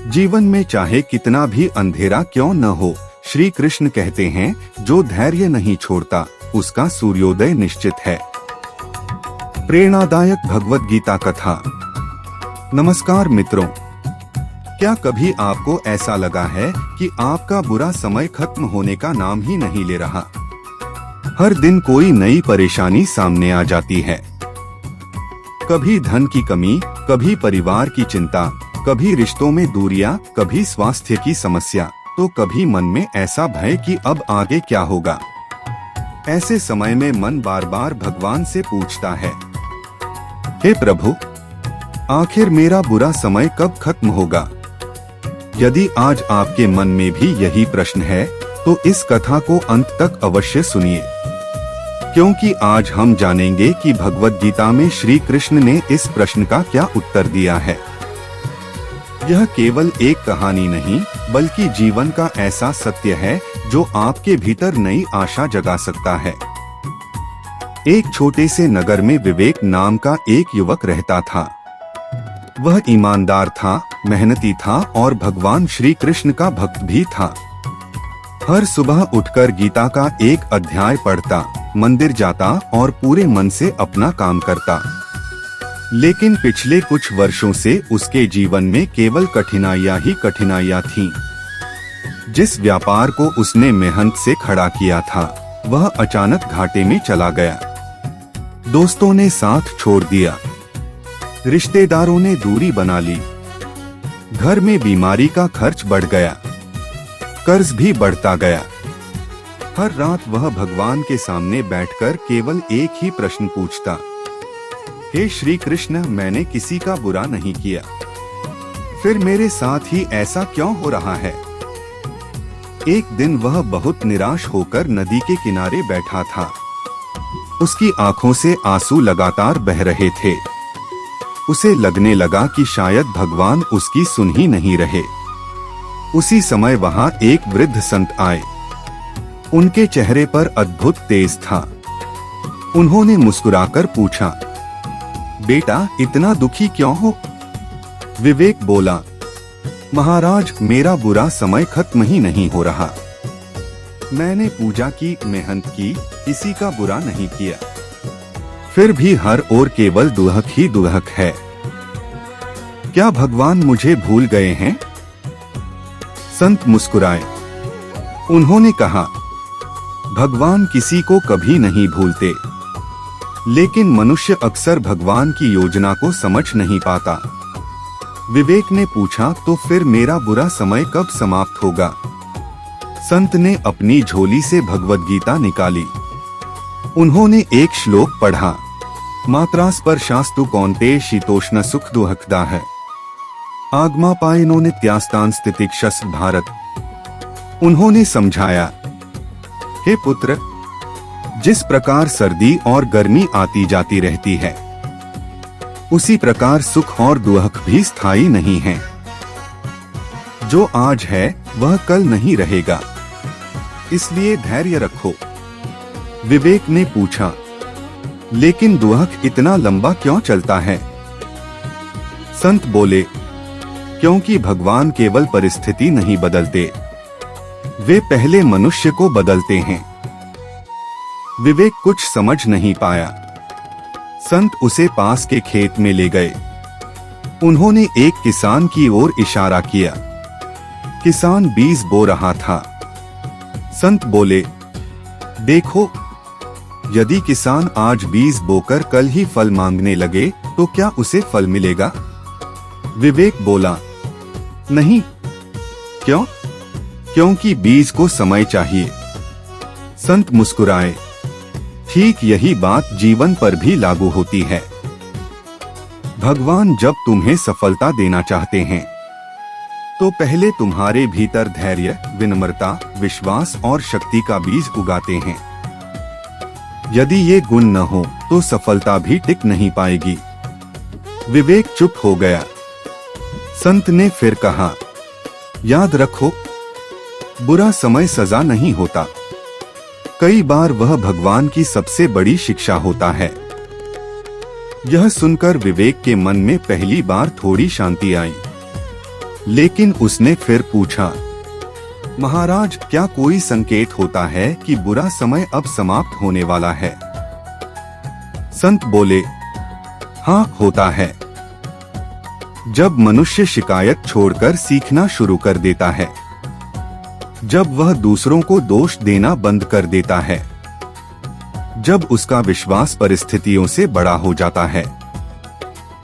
जीवन में चाहे कितना भी अंधेरा क्यों न हो, श्री कृष्ण कहते हैं, जो धैर्य नहीं छोड़ता उसका सूर्योदय निश्चित है। प्रेरणादायक भगवत गीता कथा। नमस्कार मित्रों, क्या कभी आपको ऐसा लगा है कि आपका बुरा समय खत्म होने का नाम ही नहीं ले रहा? हर दिन कोई नई परेशानी सामने आ जाती है। कभी धन की कमी, कभी परिवार की चिंता, कभी रिश्तों में दूरियां, कभी स्वास्थ्य की समस्या, तो कभी मन में ऐसा भय कि अब आगे क्या होगा। ऐसे समय में मन बार बार भगवान से पूछता है, हे प्रभु, आखिर मेरा बुरा समय कब खत्म होगा? यदि आज आपके मन में भी यही प्रश्न है, तो इस कथा को अंत तक अवश्य सुनिए, क्योंकि आज हम जानेंगे कि भगवत गीता में श्री कृष्ण ने इस प्रश्न का क्या उत्तर दिया है। यह केवल एक कहानी नहीं, बल्कि जीवन का ऐसा सत्य है जो आपके भीतर नई आशा जगा सकता है। एक छोटे से नगर में विवेक नाम का एक युवक रहता था। वह ईमानदार था, मेहनती था और भगवान श्री कृष्ण का भक्त भी था। हर सुबह उठकर गीता का एक अध्याय पढ़ता, मंदिर जाता और पूरे मन से अपना काम करता। लेकिन पिछले कुछ वर्षों से उसके जीवन में केवल कठिनाइयां ही कठिनाइयां थीं। जिस व्यापार को उसने मेहनत से खड़ा किया था, वह अचानक घाटे में चला गया। दोस्तों ने साथ छोड़ दिया, रिश्तेदारों ने दूरी बना ली, घर में बीमारी का खर्च बढ़ गया, कर्ज भी बढ़ता गया। हर रात वह भगवान के सामने बैठकर केवल एक ही प्रश्न पूछता, हे श्री कृष्ण, मैंने किसी का बुरा नहीं किया, फिर मेरे साथ ही ऐसा क्यों हो रहा है? एक दिन वह बहुत निराश होकर नदी के किनारे बैठा था। उसकी आंखों से आंसू लगातार बह रहे थे। उसे लगने लगा कि शायद भगवान उसकी सुन ही नहीं रहे। उसी समय वहां एक वृद्ध संत आए। उनके चेहरे पर अद्भुत तेज था। उन्होंने मुस्कुराकर पूछा, बेटा, इतना दुखी क्यों हो? विवेक बोला, महाराज, मेरा बुरा समय खत्म ही नहीं हो रहा। मैंने पूजा की, मेहनत की, किसी का बुरा नहीं किया, फिर भी हर ओर केवल दुहक ही दुहक है। क्या भगवान मुझे भूल गए हैं? संत मुस्कुराए। उन्होंने कहा, भगवान किसी को कभी नहीं भूलते, लेकिन मनुष्य अक्सर भगवान की योजना को समझ नहीं पाता। विवेक ने पूछा, तो फिर मेरा बुरा समय कब समाप्त होगा? संत ने अपनी झोली से भगवत गीता निकाली। उन्होंने एक श्लोक पढ़ा, मात्रा स्पर्शास्तु कौन्तेय शीतोष्ण सुख दुहकदाः आगमापायनो नित्यास्तान स्थितिक्षस भारत। उन्होंने समझाया, हे पुत्र, जिस प्रकार सर्दी और गर्मी आती जाती रहती है, उसी प्रकार सुख और दुख भी स्थायी नहीं है। जो आज है वह कल नहीं रहेगा, इसलिए धैर्य रखो। विवेक ने पूछा, लेकिन दुख इतना लंबा क्यों चलता है? संत बोले, क्योंकि भगवान केवल परिस्थिति नहीं बदलते, वे पहले मनुष्य को बदलते हैं। विवेक कुछ समझ नहीं पाया। संत उसे पास के खेत में ले गए। उन्होंने एक किसान की ओर इशारा किया। किसान बीज बो रहा था। संत बोले, देखो, यदि किसान आज बीज बोकर कल ही फल मांगने लगे तो क्या उसे फल मिलेगा? विवेक बोला, नहीं। क्यों? क्योंकि बीज को समय चाहिए। संत मुस्कुराए, ठीक यही बात जीवन पर भी लागू होती है। भगवान जब तुम्हें सफलता देना चाहते हैं, तो पहले तुम्हारे भीतर धैर्य, विनम्रता, विश्वास और शक्ति का बीज उगाते हैं। यदि ये गुण न हो तो सफलता भी टिक नहीं पाएगी। विवेक चुप हो गया। संत ने फिर कहा, याद रखो, बुरा समय सजा नहीं होता, कई बार वह भगवान की सबसे बड़ी शिक्षा होता है। यह सुनकर विवेक के मन में पहली बार थोड़ी शांति आई। लेकिन उसने फिर पूछा, महाराज क्या कोई संकेत होता है कि बुरा समय अब समाप्त होने वाला है? संत बोले, हाँ होता है। जब मनुष्य शिकायत छोड़कर सीखना शुरू कर देता है, जब वह दूसरों को दोष देना बंद कर देता है, जब उसका विश्वास परिस्थितियों से बड़ा हो जाता है,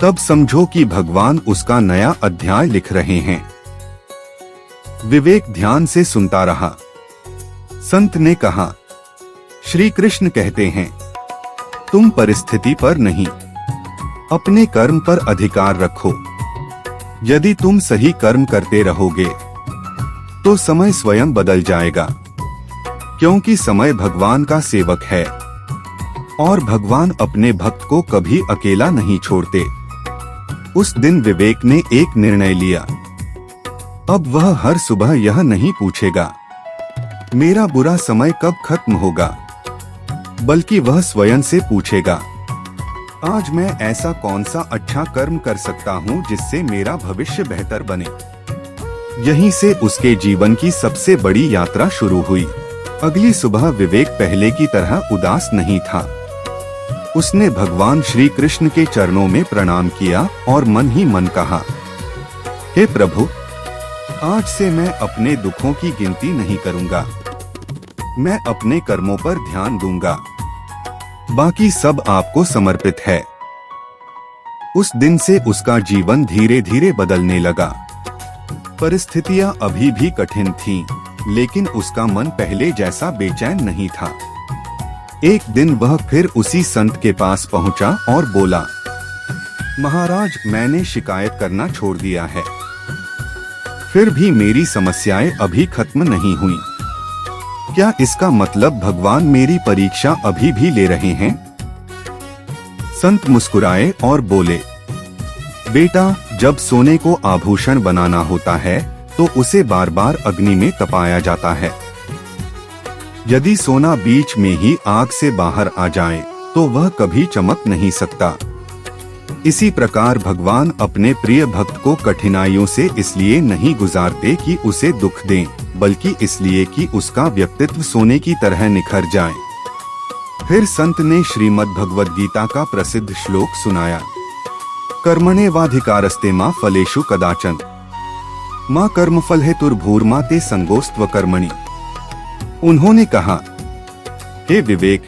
तब समझो कि भगवान उसका नया अध्याय लिख रहे हैं। विवेक ध्यान से सुनता रहा। संत ने कहा, श्री कृष्ण कहते हैं, तुम परिस्थिति पर नहीं, अपने कर्म पर अधिकार रखो। यदि तुम सही कर्म करते रहोगे तो समय स्वयं बदल जाएगा, क्योंकि समय भगवान का सेवक है और भगवान अपने भक्त को कभी अकेला नहीं छोड़ते। उस दिन विवेक ने एक निर्णय लिया। अब वह हर सुबह यह नहीं पूछेगा, मेरा बुरा समय कब खत्म होगा, बल्कि वह स्वयं से पूछेगा, आज मैं ऐसा कौन सा अच्छा कर्म कर सकता हूँ जिससे मेरा भविष्य बेहतर बने। यहीं से उसके जीवन की सबसे बड़ी यात्रा शुरू हुई। अगली सुबह विवेक पहले की तरह उदास नहीं था। उसने भगवान श्री कृष्ण के चरणों में प्रणाम किया और मन ही मन कहा, हे प्रभु, आज से मैं अपने दुखों की गिनती नहीं करूंगा। मैं अपने कर्मों पर ध्यान दूंगा, बाकी सब आपको समर्पित है। उस दिन से उसका जीवन धीरे धीरे बदलने लगा। परिस्थितियां अभी भी कठिन थीं, लेकिन उसका मन पहले जैसा बेचैन नहीं था। एक दिन वह फिर उसी संत के पास पहुंचा और बोला, महाराज, मैंने शिकायत करना छोड़ दिया है, फिर भी मेरी समस्याएं अभी खत्म नहीं हुई। क्या इसका मतलब भगवान मेरी परीक्षा अभी भी ले रहे हैं? संत मुस्कुराए और बोले, बेटा, जब सोने को आभूषण बनाना होता है तो उसे बार बार अग्नि में तपाया जाता है। यदि सोना बीच में ही आग से बाहर आ जाए तो वह कभी चमक नहीं सकता। इसी प्रकार भगवान अपने प्रिय भक्त को कठिनाइयों से इसलिए नहीं गुजारते कि उसे दुख दें, बल्कि इसलिए कि उसका व्यक्तित्व सोने की तरह निखर जाए। फिर संत ने श्रीमद् भगवद गीता का प्रसिद्ध श्लोक सुनाया, कर्मण्येवाधिकारस्ते मा फलेषु कदाचन, माँ कर्मफल हेतुर्भूर्मा ते संगोस्त्व कर्मणि। उन्होंने कहा, हे विवेक,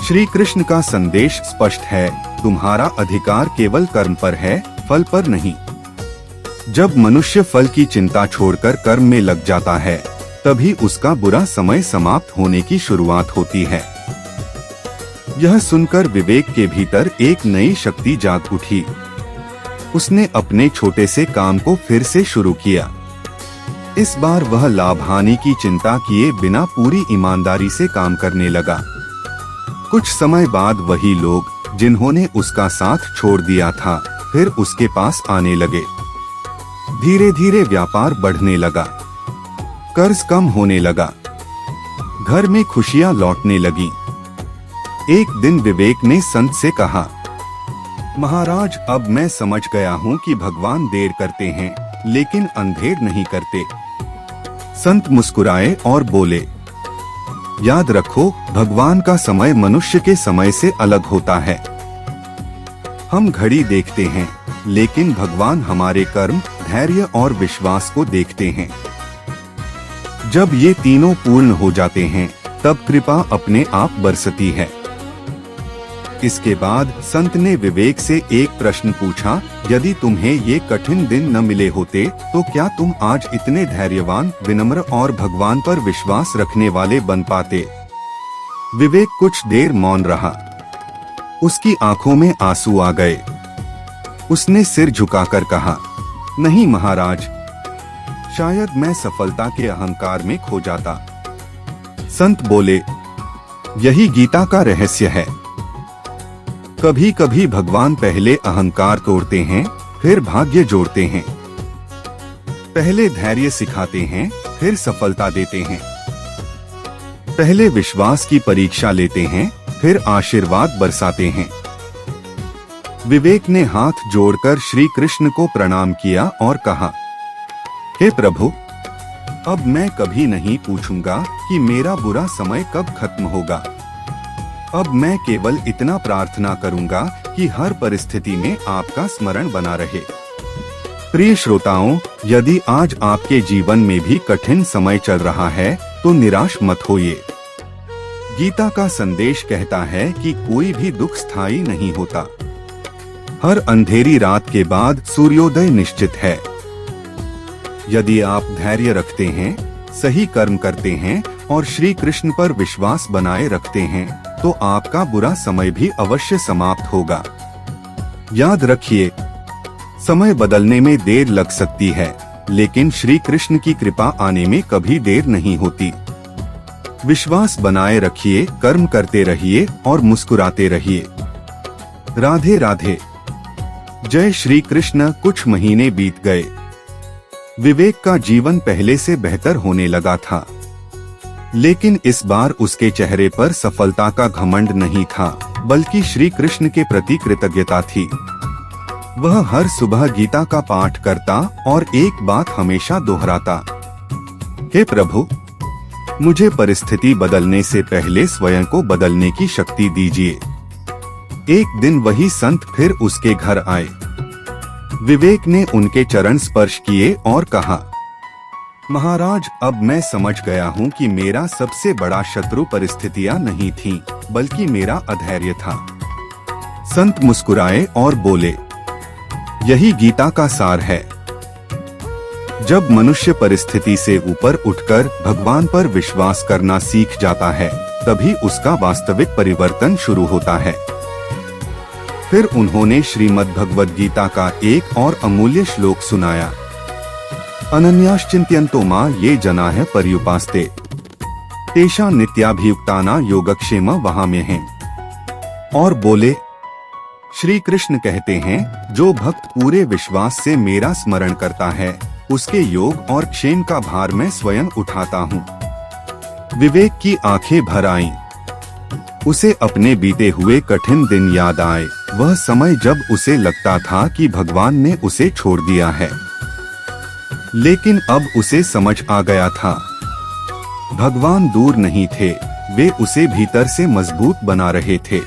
श्री कृष्ण का संदेश स्पष्ट है, तुम्हारा अधिकार केवल कर्म पर है, फल पर नहीं। जब मनुष्य फल की चिंता छोड़कर कर्म में लग जाता है, तभी उसका बुरा समय समाप्त होने की शुरुआत होती है। यह सुनकर विवेक के भीतर एक नई शक्ति जाग उठी। उसने अपने छोटे से काम को फिर से शुरू किया। इस बार वह लाभ हानि की चिंता किए बिना पूरी ईमानदारी से काम करने लगा। कुछ समय बाद वही लोग जिन्होंने उसका साथ छोड़ दिया था, फिर उसके पास आने लगे। धीरे धीरे व्यापार बढ़ने लगा, कर्ज कम होने लगा, घर में खुशियां लौटने लगी। एक दिन विवेक ने संत से कहा, महाराज, अब मैं समझ गया हूँ कि भगवान देर करते हैं, लेकिन अंधेर नहीं करते। संत मुस्कुराए और बोले, याद रखो, भगवान का समय मनुष्य के समय से अलग होता है। हम घड़ी देखते हैं, लेकिन भगवान हमारे कर्म, धैर्य और विश्वास को देखते हैं। जब ये तीनों पूर्ण हो जाते हैं, तब कृपा अपने आप बरसती है। इसके बाद संत ने विवेक से एक प्रश्न पूछा, यदि तुम्हें ये कठिन दिन न मिले होते तो क्या तुम आज इतने धैर्यवान, विनम्र और भगवान पर विश्वास रखने वाले बन पाते? विवेक कुछ देर मौन रहा। उसकी आंखों में आंसू आ गए। उसने सिर झुकाकर कहा, नहीं महाराज, शायद मैं सफलता के अहंकार में खो जाता। संत बोले, यही गीता का रहस्य है। कभी कभी भगवान पहले अहंकार तोड़ते हैं, फिर भाग्य जोड़ते हैं। पहले धैर्य सिखाते हैं, फिर सफलता देते हैं। पहले विश्वास की परीक्षा लेते हैं, फिर आशीर्वाद बरसाते हैं। विवेक ने हाथ जोड़कर श्री कृष्ण को प्रणाम किया और कहा, हे प्रभु, अब मैं कभी नहीं पूछूंगा कि मेरा बुरा समय कब खत्म होगा। अब मैं केवल इतना प्रार्थना करूंगा कि हर परिस्थिति में आपका स्मरण बना रहे। प्रिय श्रोताओं, यदि आज आपके जीवन में भी कठिन समय चल रहा है तो निराश मत होइए। गीता का संदेश कहता है कि कोई भी दुख स्थायी नहीं होता। हर अंधेरी रात के बाद सूर्योदय निश्चित है। यदि आप धैर्य रखते हैं, सही कर्म करते हैं और श्री कृष्ण पर विश्वास बनाए रखते हैं तो आपका बुरा समय भी अवश्य समाप्त होगा। याद रखिए, समय बदलने में देर लग सकती है, लेकिन श्री कृष्ण की कृपा आने में कभी देर नहीं होती। विश्वास बनाए रखिए, कर्म करते रहिए और मुस्कुराते रहिए। राधे राधे। जय श्री कृष्ण। कुछ महीने बीत गए। विवेक का जीवन पहले से बेहतर होने लगा था, लेकिन इस बार उसके चेहरे पर सफलता का घमंड नहीं था, बल्कि श्री कृष्ण के प्रति कृतज्ञता थी। वह हर सुबह गीता का पाठ करता और एक बात हमेशा दोहराता, हे प्रभु, मुझे परिस्थिति बदलने से पहले स्वयं को बदलने की शक्ति दीजिए। एक दिन वही संत फिर उसके घर आए। विवेक ने उनके चरण स्पर्श किए और कहा, महाराज, अब मैं समझ गया हूँ कि मेरा सबसे बड़ा शत्रु परिस्थितियाँ नहीं थीं, बल्कि मेरा अधैर्य था। संत मुस्कुराए और बोले, यही गीता का सार है। जब मनुष्य परिस्थिति से ऊपर उठकर भगवान पर विश्वास करना सीख जाता है, तभी उसका वास्तविक परिवर्तन शुरू होता है। फिर उन्होंने श्रीमद् भगवद गीता का एक और अमूल्य श्लोक सुनाया, अनन्याश्चिंत्यन्तो मां ये जनाः पर्युपास्ते तेषां नित्याभियुक्ताना योगक्षेम वहाम्यहम्। और बोले, श्री कृष्ण कहते हैं, जो भक्त पूरे विश्वास से मेरा स्मरण करता है, उसके योग और क्षेम का भार मैं स्वयं उठाता हूँ। विवेक की आंखें भर आईं। उसे अपने बीते हुए कठिन दिन याद आए, वह समय जब उसे लगता था कि भगवान ने उसे छोड़ दिया है। लेकिन अब उसे समझ आ गया था, भगवान दूर नहीं थे, वे उसे भीतर से मजबूत बना रहे थे।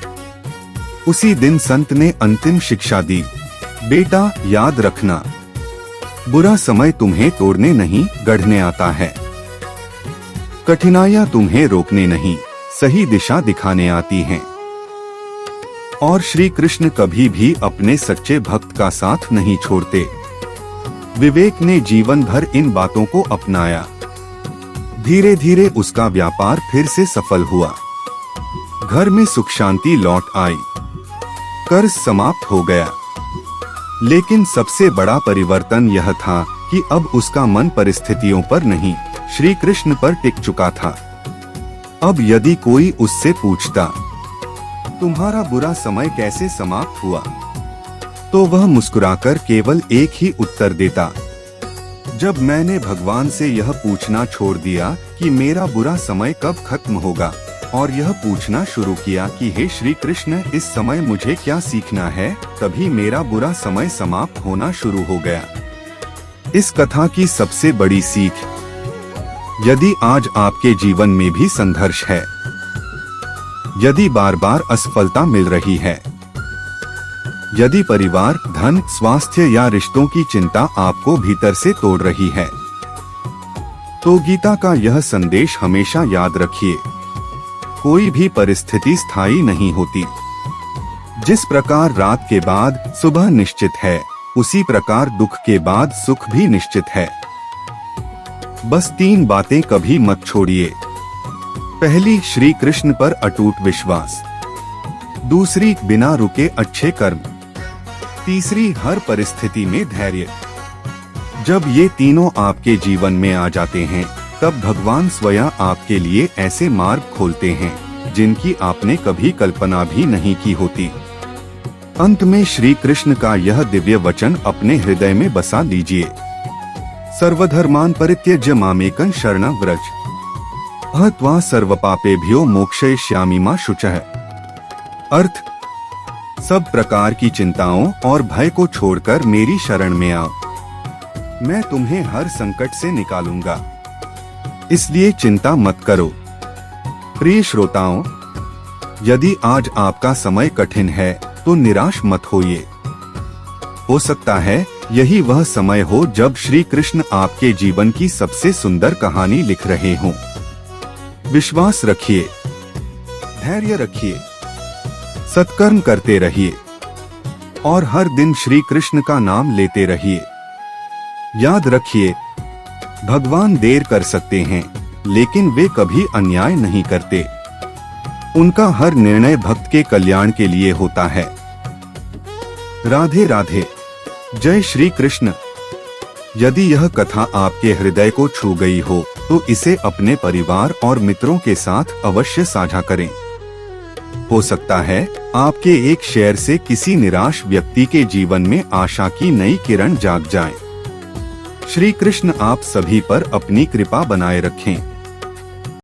उसी दिन संत ने अंतिम शिक्षा दी, बेटा याद रखना, बुरा समय तुम्हें तोड़ने नहीं, गढ़ने आता है। कठिनाइयां तुम्हें रोकने नहीं, सही दिशा दिखाने आती हैं। और श्री कृष्ण कभी भी अपने सच्चे भक्त का साथ नहीं छोड़ते। विवेक ने जीवन भर इन बातों को अपनाया। धीरे धीरे उसका व्यापार फिर से सफल हुआ। घर में सुख शांति लौट आई। कर्ज समाप्त हो गया। लेकिन सबसे बड़ा परिवर्तन यह था कि अब उसका मन परिस्थितियों पर नहीं, श्री कृष्ण पर टिक चुका था। अब यदि कोई उससे पूछता, तुम्हारा बुरा समय कैसे समाप्त हुआ, तो वह मुस्कुराकर केवल एक ही उत्तर देता, जब मैंने भगवान से यह पूछना छोड़ दिया कि मेरा बुरा समय कब खत्म होगा, और यह पूछना शुरू किया कि हे श्री कृष्ण, इस समय मुझे क्या सीखना है, तभी मेरा बुरा समय समाप्त होना शुरू हो गया। इस कथा की सबसे बड़ी सीख, यदि आज आपके जीवन में भी संघर्ष है, यदि बार बार असफलता मिल रही है, यदि परिवार, धन, स्वास्थ्य या रिश्तों की चिंता आपको भीतर से तोड़ रही है, तो गीता का यह संदेश हमेशा याद रखिए, कोई भी परिस्थिति स्थायी नहीं होती। जिस प्रकार रात के बाद सुबह निश्चित है, उसी प्रकार दुख के बाद सुख भी निश्चित है। बस 3 बातें कभी मत छोड़िए। पहली, श्री कृष्ण पर अटूट विश्वास। दूसरी, बिना रुके अच्छे कर्म। तीसरी, हर परिस्थिति में धैर्य। जब ये तीनों आपके जीवन में आ जाते हैं, तब भगवान स्वयं आपके लिए ऐसे मार्ग खोलते हैं जिनकी आपने कभी कल्पना भी नहीं की होती। अंत में श्री कृष्ण का यह दिव्य वचन अपने हृदय में बसा लीजिए, सर्वधर्मान् परित्यज्य मामेकं शरणं व्रज, अहं सर्वपापेभ्यो मोक्षयिष्यामि मा शुचः। अर्थ, सब प्रकार की चिंताओं और भय को छोड़कर मेरी शरण में आओ। मैं तुम्हें हर संकट से निकालूंगा, इसलिए चिंता मत करो। प्रिय श्रोताओं, यदि आज आपका समय कठिन है तो निराश मत होइए। हो सकता है यही वह समय हो जब श्री कृष्ण आपके जीवन की सबसे सुंदर कहानी लिख रहे हों। विश्वास रखिए, धैर्य रखिए, सत्कर्म करते रहिए और हर दिन श्री कृष्ण का नाम लेते रहिए। याद रखिए, भगवान देर कर सकते हैं लेकिन वे कभी अन्याय नहीं करते। उनका हर निर्णय भक्त के कल्याण के लिए होता है। राधे राधे। जय श्री कृष्ण। यदि यह कथा आपके हृदय को छू गई हो तो इसे अपने परिवार और मित्रों के साथ अवश्य साझा करें। हो सकता है आपके एक शेयर से किसी निराश व्यक्ति के जीवन में आशा की नई किरण जाग जाए। श्री कृष्ण आप सभी पर अपनी कृपा बनाए रखें।